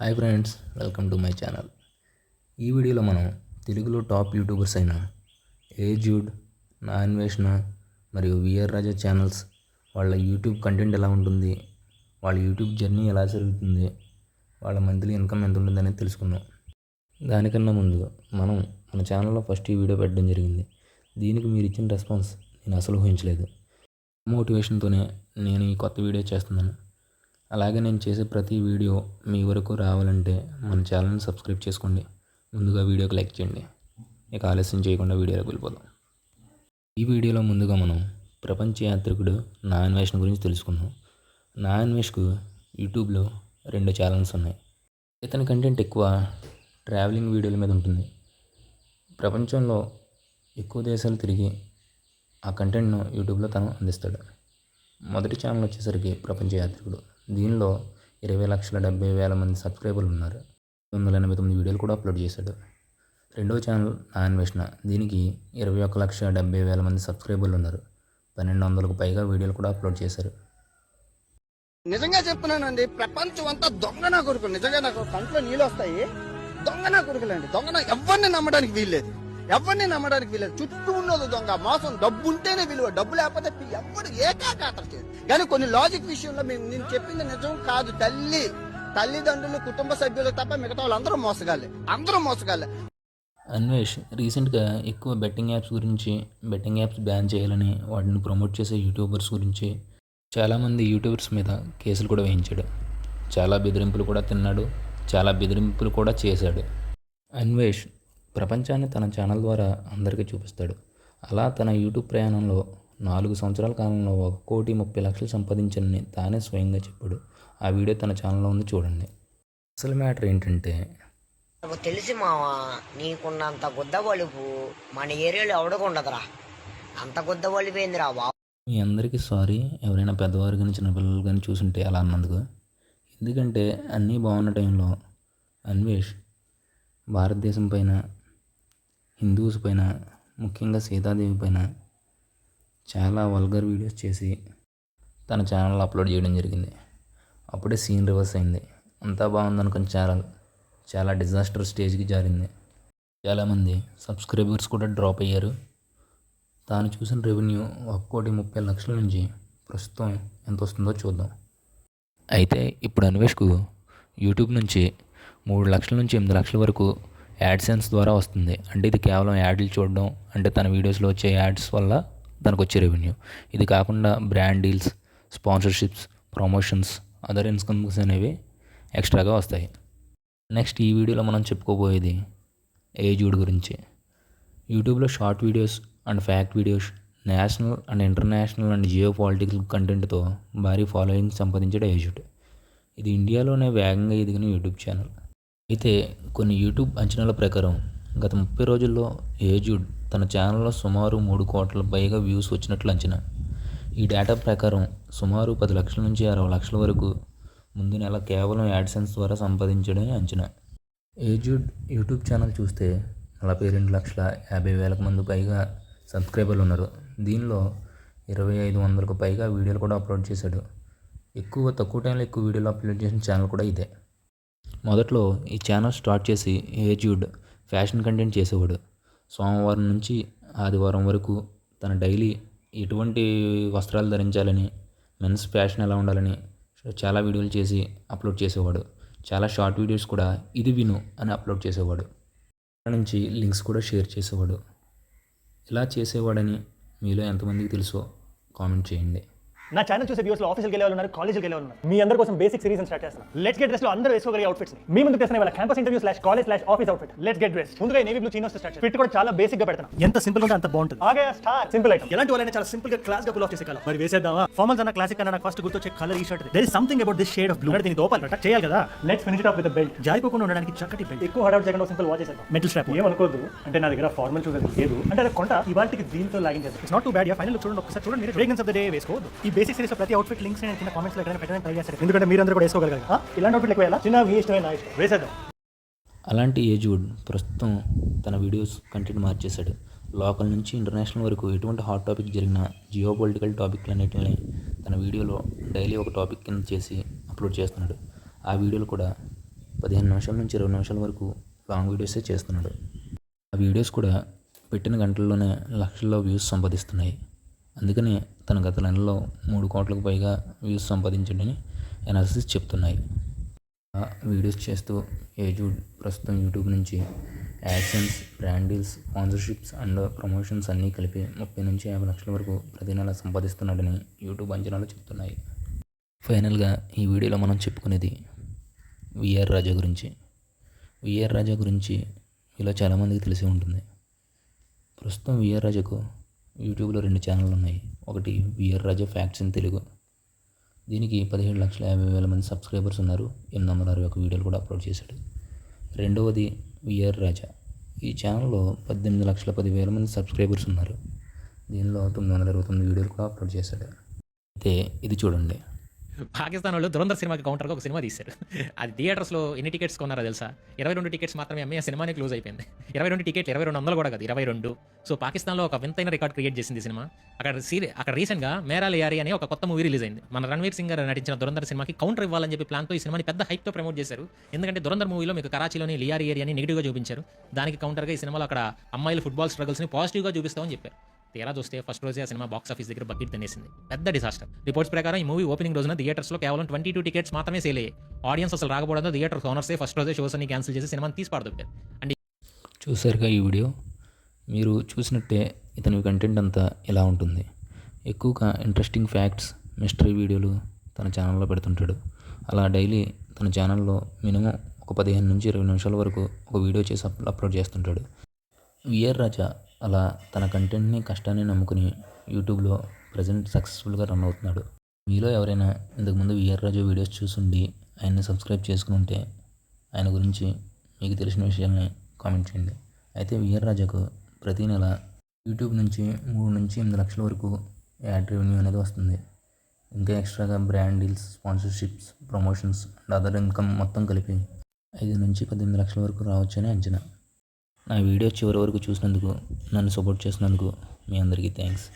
Hi friends, welcome to my channel. ఈ వీడియోలో మనం తెలుగులో టాప్ యూట్యూబర్స్ అయిన ఏజూడ్, నా అన్వేషణ మరియు విఆర్ రాజా ఛానల్స్ వాళ్ళ యూట్యూబ్ కంటెంట్ ఎలా ఉంటుంది, వాళ్ళ యూట్యూబ్ జర్నీ ఎలా జరుగుతుంది, వాళ్ళ మంత్లీ ఇన్కమ్ ఎంత ఉంటుంది అనేది తెలుసుకుందాం. దానికన్నా ముందు మన ఛానల్లో ఫస్ట్ ఈ వీడియో పెట్టడం జరిగింది. దీనికి మీరు ఇచ్చిన రెస్పాన్స్ నేను అసలు ఊహించలేదు. మోటివేషన్తోనే నేను ఈ కొత్త వీడియో చేస్తున్నాను. అలాగే నేను చేసే ప్రతి వీడియో మీ వరకు రావాలంటే మన ఛానల్ని సబ్స్క్రైబ్ చేసుకోండి. ముందుగా వీడియోకి లైక్ చేయండి. ఇక ఆలస్యం చేయకుండా వీడియోలోకి వెళ్ళిపోదాం. ఈ వీడియోలో ముందుగా మనం ప్రపంచ యాత్రికుడు నా అన్వేషణ గురించి తెలుసుకుందాం. నా అన్వేష్కు యూట్యూబ్లో 2 ఛానల్స్ ఉన్నాయి. ఇతని కంటెంట్ ఎక్కువ ట్రావెలింగ్ వీడియోల మీద ఉంటుంది. ప్రపంచంలో ఎక్కువ దేశాలు తిరిగి ఆ కంటెంట్ను యూట్యూబ్లో తను అందిస్తాడు. మొదటి ఛానల్ వచ్చేసరికి ప్రపంచ యాత్రికుడు. దీనిలో 20,70,000 మంది సబ్స్క్రైబర్లు ఉన్నారు. 289 వీడియోలు కూడా అప్లోడ్ చేశాడు. రెండవ ఛానల్ నా అన్వేషణ. దీనికి 21,70,000 మంది సబ్స్క్రైబర్లు ఉన్నారు. 1,200కు పైగా వీడియోలు కూడా అప్లోడ్ చేశారు. నిజంగా చెప్తున్నానండి, ప్రపంచం అంతా దొంగ నా కొడుకులు. నిజంగా నాకు కంట్లో నీళ్ళు వస్తాయి. దొంగ నా కొడుకులండి. ఎవరిని నమ్మడానికి వీల్లేదు. చుట్టూ ఉన్నది దొంగ, మోసం. డబ్బు ఉంటేనే విలువ, డబ్బు లేకపోతే ఎవరు ఏకాకాతర చేయదు. కానీ కొన్ని లాజిక్ విషయంలో నేను చెప్పింది నిజం కాదు. తల్లిదండ్రులు, కుటుంబ సభ్యులు తప్ప మిగతా వాళ్ళందరూ మోసగాళ్ళే. అన్వేష్ రీసెంట్గా ఎక్కువ బెట్టింగ్ యాప్స్ బ్యాన్ చేయాలని వాటిని ప్రమోట్ చేసే యూట్యూబర్స్ గురించి చాలామంది యూట్యూబర్స్ మీద కేసులు కూడా వేయించాడు. చాలా బెదిరింపులు కూడా తిన్నాడు. చాలా బెదిరింపులు కూడా చేశాడు. అన్వేష్ ప్రపంచాన్ని తన ఛానల్ ద్వారా అందరికీ చూపిస్తాడు. అలా తన యూట్యూబ్ ప్రయాణంలో 4 సంవత్సరాల కాలంలో 1,30,00,000 సంపాదించానని తానే స్వయంగా చెప్పాడు. ఆ వీడియో తన ఛానల్లో ఉంది, చూడండి. అసలు మ్యాటర్ ఏంటంటే, నాకు తెలిసి మావా, నీకున్నంత గుద్దబలుపు మన ఏరియాలో ఎవడకుండదురా. అంత గుద్దబలిపోయిందిరా బాబు. మీ అందరికీ సారీ, ఎవరైనా పెద్దవారు కానీ చిన్నపిల్లలు కానీ చూసుంటే అలా అన్నందుకు. ఎందుకంటే అన్నీ బాగున్న టైంలో అన్వేష్ భారతదేశం పైన, హిందూస్ పైన, ముఖ్యంగా సీతాదేవి పైన చాలా వల్గర్ వీడియోస్ చేసి తన ఛానల్లో అప్లోడ్ చేయడం జరిగింది. అప్పుడే సీన్ రివర్స్ అయింది. అంతా బాగుందనుకుని ఛానల్ చాలా డిజాస్టర్ స్టేజ్కి జారింది. చాలామంది సబ్స్క్రైబర్స్ కూడా డ్రాప్ అయ్యారు. తాను చూసిన రెవెన్యూ 1,30,00,000 నుంచి ప్రస్తుతం ఎంత వస్తుందో చూద్దాం. అయితే ఇప్పుడు అన్వేష్కు యూట్యూబ్ నుంచి 3 లక్షల నుంచి 8 లక్షల వరకు యాడ్సెన్స్ ద్వారా వస్తుంది. అంటే ఇది కేవలం యాడ్లు చూడడం, అంటే తన వీడియోస్లో వచ్చే యాడ్స్ వల్ల తనకు వచ్చే రెవెన్యూ. ఇది కాకుండా brand deals, sponsorships, promotions, other incomes అనేవి ఎక్స్ట్రాగా వస్తాయి. నెక్స్ట్ ఈ వీడియోలో మనం చెప్పుకోబోయేది ఏజూడ్ గురించి. యూట్యూబ్లో short videos and fact videos, national and international and geo politics కంటెంట్తో భారీ ఫాలోయింగ్ సంపాదించాడు ఏజూడ్. ఇది ఇండియాలోనే వేగంగా ఎదిగిన యూట్యూబ్ ఛానల్. అయితే కొన్ని యూట్యూబ్ అంచనాల ప్రకారం గత 30 రోజుల్లో ఏజూడ్ తన ఛానల్లో సుమారు 3 కోట్ల పైగా వ్యూస్ వచ్చినట్లు అంచనా. ఈ డేటా ప్రకారం సుమారు 10 లక్షల నుంచి 60 లక్షల వరకు ముందు నెల కేవలం యాడ్సెన్స్ ద్వారా సంపాదించడమే అంచనా. ఏజూడ్ యూట్యూబ్ ఛానల్ చూస్తే 42,50,000 మంది పైగా సబ్స్క్రైబర్లు ఉన్నారు. దీనిలో 2,500కు పైగా వీడియోలు కూడా అప్లోడ్ చేశాడు. తక్కువ టైంలో ఎక్కువ వీడియోలు అప్లోడ్ చేసిన ఛానల్ కూడా ఇదే. మొదట్లో ఈ ఛానల్ స్టార్ట్ చేసి ఏజూడ్ ఫ్యాషన్ కంటెంట్ చేసేవాడు. సోమవారం నుంచి ఆదివారం వరకు తన డైలీ ఎటువంటి వస్త్రాలు ధరించాలని, మెన్స్ ఫ్యాషన్ ఎలా ఉండాలని చాలా వీడియోలు చేసి అప్లోడ్ చేసేవాడు. చాలా షార్ట్ వీడియోస్ కూడా ఇది విను అని అప్లోడ్ చేసేవాడు. అక్కడ నుంచి లింక్స్ కూడా షేర్ చేసేవాడు. ఇలా చేసేవాడని మీలో ఎంతమందికి తెలుసో కామెంట్ చేయండి. నా ఛానల్ చూసే వ్యూస్ లో ఆఫీస్కి వెళ్ళే వాళ్ళు ఉన్నారు, కాలేజ్కి వెళ్ళే వాళ్ళు ఉన్నారు. మీ అందరి కోసం బేసిక్ సిరీస్ స్టార్ట్ చేస్తున్నాను. లెట్స్ గెట్ డ్రెస్ లో అందరూ వేసుకోగలిగే అవుట్ఫిట్స్ మీ ముందుకు తెస్తున్న వాళ్ళ campus interview /college office outfit. Let's get dress. ముందుగా నేవీ బ్లూ చీనోస్ స్టార్ట్ చేస్తాను. ఫిట్ కూడా చాలా బేసిక్ గా పెడతాను. ఎంత సింపుల్ గా అంత బాగుంటుంది. ఆగే స్టార్ట్. Simple item. ఎలాంటి వాళ్ళైనా చాలా సింపుల్ గా క్లాస్ గా పుల్ ఆఫ్ చేసే కలర్. మరి వేసేద్దామా? ఫార్మల్స్ అన్న క్లాసిక్ అన్న ఫస్ట్ గుర్తొచ్చే కలర్ ఈ shirt. There is something about this shade of blue. దీని దోపాలి ప్రొటెక్ట్ చేయాలి కదా. Let's finish it off with belt. జారిపోకుండా ఉండడానికి చక్కటి బెల్ట్. ఎక్కువ హడావుడ్ చేయకుండా సింపుల్ వాచ్ చేసేద్దాం. Metal strap. ఏమనుకోదు, అంటే నా దగ్గర ఫార్మల్ షూస్ లేదు అంటే అది కొంట ఇవాల్టికి దీంతో లాగిన్ చేస్తాం. It's not too bad. Final చూడండి, ఒకసారి చూడండి. మీరు ఫ్రేగ్రెన్స్ ఆఫ్ ద డే వేసుకోవద్దు. ఈ బేసిక్ సిరీస్ లో ప్రతి అవుట్ఫిట్ లింక్స్ నేను కింద కామెంట్స్ లో ఎక్కడైనా పెట్టడానికి ట్రై చేస్తాను. ఎందుకంటే మీరందరూ కూడా వేసుకోగలరు. ఇలాంటి అవుట్ఫిట్ ఎక్కువ చిన్న మీ ఇష్టమైన నా ఇష్టం వేసేద్దాం. అలాంటి ఏజూడ్ ప్రస్తుతం తన వీడియోస్ కంటెంట్ మార్చేశాడు. లోకల్ నుంచి ఇంటర్నేషనల్ వరకు ఎటువంటి హాట్ టాపిక్ జరిగిన జియో పొలిటికల్ టాపిక్లన్నిటిని తన వీడియోలో డైలీ ఒక టాపిక్ కింద చేసి అప్లోడ్ చేస్తున్నాడు. ఆ వీడియోలు కూడా 15 నిమిషాల నుంచి 20 నిమిషాల వరకు లాంగ్ వీడియోసే చేస్తున్నాడు. ఆ వీడియోస్ కూడా పెట్టిన గంటల్లోనే లక్షల్లో వ్యూస్ సంపాదిస్తున్నాయి. అందుకని తన గత నెలలో 3 కోట్లకు పైగా వ్యూస్ సంపాదించాడని అనాలిసిస్ చెప్తున్నాయి. ఆ వీడియోస్ చేస్తూ ఏజూడ్ ప్రస్తుతం యూట్యూబ్ నుంచి AdSense, brand deals, sponsorships and promotions అన్నీ కలిపి 30 నుంచి 50 లక్షల వరకు ప్రతి నెల సంపాదిస్తున్నాడని యూట్యూబ్ అంచనాలు చెప్తున్నాయి. ఫైనల్గా ఈ వీడియోలో మనం చెప్పుకునేది విఆర్ రాజా గురించి. విఆర్ రాజా గురించి మీలో చాలామందికి తెలిసి ఉంటుంది. ప్రస్తుతం విఆర్ రాజాకు యూట్యూబ్లో 2 ఛానళ్ళు ఉన్నాయి. ఒకటి VR Raja facts in Telugu. దీనికి 17,50,000 మంది సబ్స్క్రైబర్స్ ఉన్నారు. 861 వీడియోలు కూడా అప్లోడ్ చేశాడు. రెండవది విఆర్ రాజా. ఈ ఛానల్లో 18,10,000 మంది సబ్స్క్రైబర్స్ ఉన్నారు. దీనిలో 929 వీడియోలు కూడా అప్లోడ్ చేశాడు. అయితే ఇది చూడండి. పాకిస్తాన్ వాళ్ళు దురంధర్ సినిమాకి కౌంటర్గా ఒక సినిమా తీశారు. అది థియేటర్స్లో ఎన్ని టికెట్స్ కొన్నారో తెలుసా? 22 టికెట్స్ మాత్రమే అమ్మి ఆ సినిమానే క్లోజ్ అయిపోయింది. 22 టికెట్లు 2200 కూడా కాదు, 22. సో పాకిస్తాన్లో ఒక వింతైన రికార్డ్ క్రియేట్ చేసింది సినిమా. అక్కడ రీసెంట్గా మేరా లియారీ అనే ఒక కొత్త మూవీ రిలీజ్ అయింది. మన రణ్వీర్ సింగ్ గారు నటించిన దురంధర్ సినిమాకి కౌంటర్ ఇవ్వాలని చెప్పి ప్లాన్తో ఈ సినిమాని పెద్ద హైప్తో ప్రమోట్ చేశారు. ఎందుకంటే దురంధర్ మూవీలో మీకు కరాచీలోని లియారీ ఏరియాని నెగిటివ్గా చూపించారు. దానికి కౌంటర్గా ఈ సినిమాలో అక్కడ అమ్మాయిల ఫుట్బాల్ స్ట్రగుల్స్ని పాజిటివ్గా చూపిస్తామని చెప్పారు. తీరా చూస్తే ఫస్ట్ రోజే ఆ సినిమా బాక్స్ ఆఫీస్ దగ్గర బకెట్ తినేసింది. పెద్ద డిసాస్టర్. రిపోర్ట్స్ ప్రకారం ఈ మూవీ ఓపెనింగ్ రోజున థియేటర్స్లో కేవలం 22 టికెట్స్ మాత్రమే సేల్ అయ్యాయి. ఆడియన్స్ అసలు రాకపోవడంతో థియేటర్ ఓనర్సే ఫస్ట్ రోజే షోస్ అన్ని క్యాన్సిల్ చేసి సినిమాని తీసి పారదొప్పారు. అండ్ చూసారుగా ఈ వీడియో. మీరు చూసినట్టే ఇతని కంటెంట్ అంతా ఇలా ఉంటుంది. ఎక్కువగా ఇంట్రెస్టింగ్ ఫ్యాక్ట్స్, మిస్టరీ వీడియోలు తన ఛానల్లో పెడుతుంటాడు. అలా డైలీ తన ఛానల్లో మినిమం ఒక 15 నుంచి 20 నిమిషాల వరకు ఒక వీడియో చేసి అప్లోడ్ చేస్తుంటాడు. విఆర్ రాజా అలా తన కంటెంట్ని, కష్టాన్ని నమ్ముకుని యూట్యూబ్లో ప్రజెంట్ సక్సెస్ఫుల్గా రన్ అవుతున్నాడు. మీలో ఎవరైనా ఇంతకుముందు విఆర్ రాజా వీడియోస్ చూసుండి ఆయన్ని సబ్స్క్రైబ్ చేసుకుని ఉంటే ఆయన గురించి మీకు తెలిసిన విషయాల్ని కామెంట్ చేయండి. అయితే విఆర్ రాజాకు ప్రతి నెల యూట్యూబ్ నుంచి 3 నుంచి 8 లక్షల వరకు యాడ్ రెవెన్యూ అనేది వస్తుంది. ఇంకా ఎక్స్ట్రాగా brand deals, sponsorships, promotions and other income మొత్తం కలిపి 5 నుంచి 18 లక్షల వరకు రావచ్చని అంచనా. నా వీడియో చివరి వరకు చూసినందుకు, నన్ను సపోర్ట్ చేసినందుకు మీ అందరికీ థ్యాంక్స్.